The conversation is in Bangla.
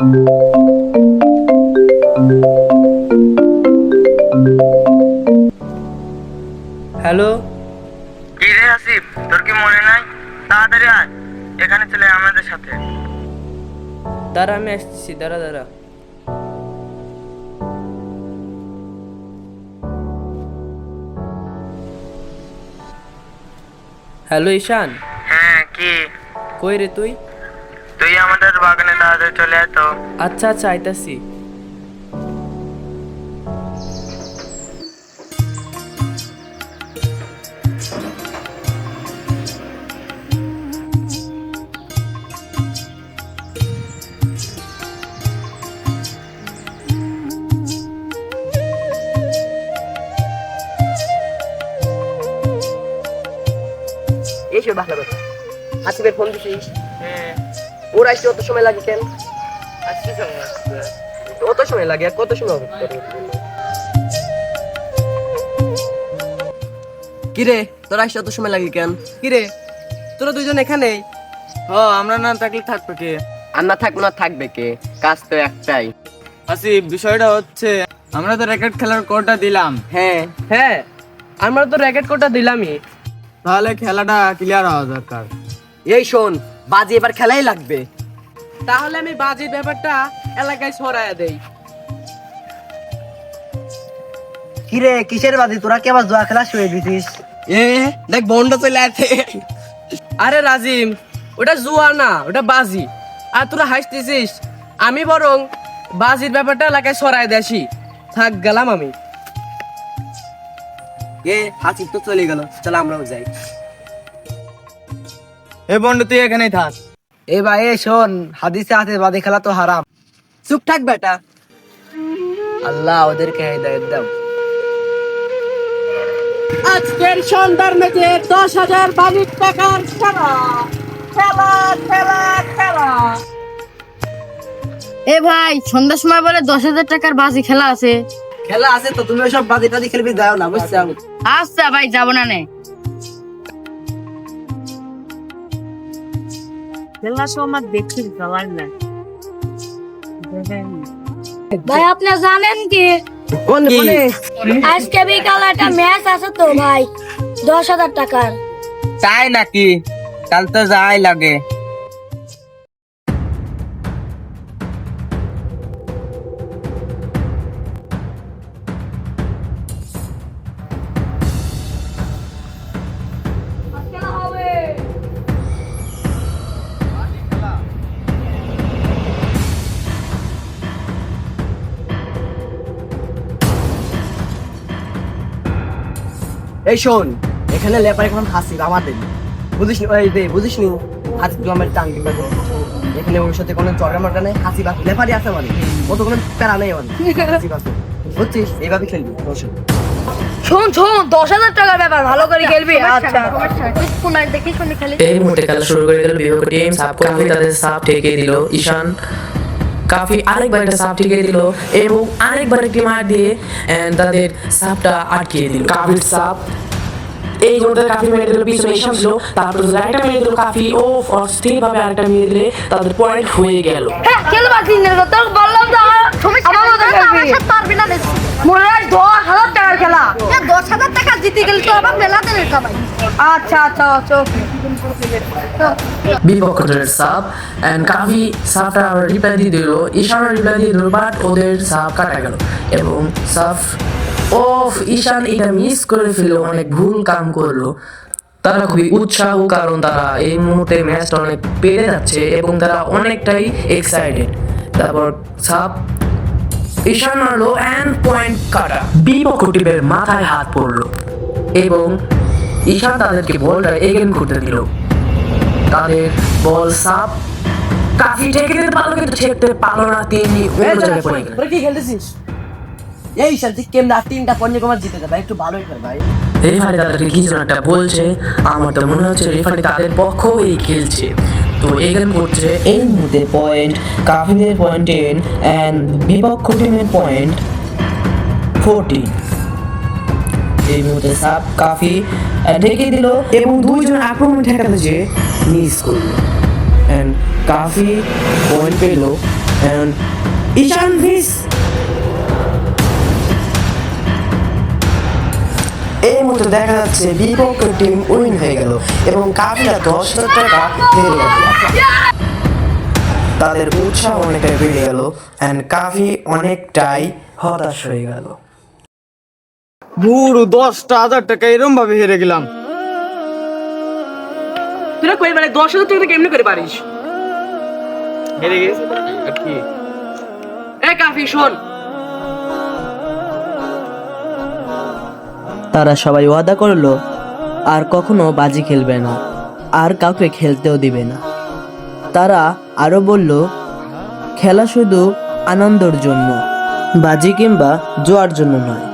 হ্যালো, কি রে আসিফ, তোর কি মনে নাই? তাড়াতাড়ি আয়, এখানে চলে আয় আমাদের সাথে। দাঁড়া আমি আসতেছি, দাঁড়া দাঁড়া। হ্যালো ঈশান, হ্যাঁ, কি? কই রে তুই? তুই আমাদের বাগানে তাড়াতাড়ি চলে আয় তো। আচ্ছা আচ্ছা আইতাছি। এইসব ভালো কথা। আসিফের ফোন দিছিস? হ্যাঁ, ওর আসতে অত সময় লাগে কেন? আসছি সময় আসছে। অত সময় লাগে আর কত সময় হবে? কিরে তোর আসতে অত সময় লাগে কেন? কিরে তোরা দুজন এখানেই? আমরা না থাকলে থাকবে কে? আর না থাকবো না থাকবে কে? কাজ তো একটাই। আসিফ, বিষয়টা হচ্ছে আমরা তো র্যাকেট খেলার কোডটা দিলাম। হ্যাঁ হ্যাঁ, আমরা তো র্যাকেট কোডটা দিলামই। তাহলে খেলাটা ক্লিয়ার হওয়া দরকার। এই শোন, বাজি এবার খেলাই লাগবে। তাহলে আমি বাজির ব্যাপারটা এলাকায় ছড়ায়া দেই। কিরে কিসের বাজি? তোরা কি আবার জুয়া খেলা শুয়ে দিছিস? দেখ বন্ড চলে আসে। আরে রাজিম, ওটা জুয়া না, ওটা বাজি। আর তোরা হাসতেছিস। আমি বরং বাজির ব্যাপারটা এলাকায় ছড়ায় দেছি। থাক গেলাম আমি। হাসিব তো চলে গেল, চল আমরাও যাই। এ বন্ধু, তুই এখানেই থাক। এ ভাই শোন, হাদিসে আছে বাজি খেলা তো হারাম। চুপ থাক বেটা। আল্লাহ ওদেরকে হেদায়েত দাও। আজকের সন্ধ্যার মেঝে 10,000 বাজির টাকার খেলা খেলা খেলা খেলা। এ ভাই, সন্ধ্যার সময় বলে 10,000 টাকার বাজি খেলা আছে। খেলা আছে তো তুমি সব বাজি টাজি খেলবি, যাও না বুঝছো? আচ্ছা ভাই, যাবো না নে। খেলা সময় দেখছি যাওয়ার না। ভাই আপনি জানেন কি কোন মানে? আজকে বিকালে একটা ম্যাচ আছে তো ভাই, 10,000 টাকার। তাই নাকি? কাল তো যাই লাগে। এই শোন, এখানে লেপার এখন হাসিব আমাদের, বুঝিস নি? ওই দে বুঝিস নি? হাসিব আমার টাঙ্গি বাজে। এখানে ওর সাথে কোনো ঝগড়া মাগড়া নেই, হাসিব আছে, লেপারি আছে মানে, কত কোনো প্যারা নেই মানে, হাসিব আছে। বুঝছিস? এইভাবে খেলবি বসে। শোন শোন, 10,000 টাকার ব্যাপার, ভালো করে খেলবি। আচ্ছা দেখি শুনি খালি। এই মুহূর্তে খেলা শুরু করে দিল বিভক্ত টিম। কাফি তাদের সাপ ঠেকে দিল। ঈশান কাফি আরেকবার একটা সাপ ঠেকে দিল এবং আরেকবার একটি মার দিয়ে তাদের সাপটা আটকিয়ে দিল। কাফির সাপ এই জন্য কাফি মেরে দিল, পিছনে ঈশান ছিল, তারপর আরেকটা মেরে দিল কাফি। ও অস্থির ভাবে আরেকটা মেরে দিলে তাদের পয়েন্ট হয়ে গেল। হ্যাঁ খেলবা তিনের কথা বললাম তো, আমার মতো খেলবি। পারবি না মনে হয় 10,000 টাকার খেলা। 10,000 টাকা জিতে গেলে তো আবার মেলাতে রেখা ভাই। আচ্ছা আচ্ছা আচ্ছা, বিপক্ষ টিমের সাপ এন্ড কাফি সাপটা রিপ্লাই দিয়ে দিল, ঈশান রিপ্লাই দিয়ে দিল, বাট ওদের সাপ কাটা গেল এবং সাপ ঈশান এটা মিস করে ফেললো, অনেক ভুল কাম করলো। তারা খুবই উৎসাহ, কারণ তারা এই মুহূর্তে ম্যাচটা অনেক পেরে যাচ্ছে এবং তারা অনেকটাই এক্সাইটেড। তারপর সাপ ঈশান মারলো এন্ড পয়েন্ট কাটা। বিপক্ষ টিমের মাথায় হাত পড়লো এবং ঈশান তাদেরকে বলটা এগেন করতে দিল। তাদের বল সাপ কাফি ঠেকে দিতে পারলো, কিন্তু ঠেকতে পারলো না, তিনি অন্য জায়গায় পড়ে গেলেন। তোরা কি খেলতেছিস? এই শান্তি কেমন তিনটা পঞ্চকমার জিতে যাবে, একটু ভালোই খেল ভাই। রেফারি তাদেরকে কিছু একটা বলছে, আমার তো মনে হচ্ছে রেফারি তাদের পক্ষই খেলছে, তো এগেন করছে। এই মুহূর্তে পয়েন্ট কাফিদের পয়েন্ট 10 এন্ড বিপক্ষ টিমের পয়েন্ট 14। এই মুহূর্তে সাপ কাফি ঢেকে দিল এবং দুইজন আক্রমণ ঠেকাতে যে মিস করলো অ্যান্ড কাফি পয়েন্ট পেল অ্যান্ড ঈশান মিস। এই মুহূর্তে দেখা যাচ্ছে বিপক্ষ টিম উইন হয়ে গেল এবং কাফিরা 10,000 টাকা হেরে গেল। তাদের উৎসাহ অনেকটাই বেড়ে গেল অ্যান্ড কাফি অনেকটাই হতাশ হয়ে গেল। বুড়ো 10,000 টাকা এরম ভাবে হেরে গেলাম। তোরা কই মানে 10,000 টাকা কেমনে করে পারিস? হেরে গেছি আর কি। এ কাফি শোন, তারা সবাই ওয়াদা করলো আর কখনো বাজি খেলবে না, আর কাউকে খেলতেও দিবে না। তারা আরো বলল খেলা শুধু আনন্দের জন্য, বাজি কিংবা জোয়ার জন্য নয়।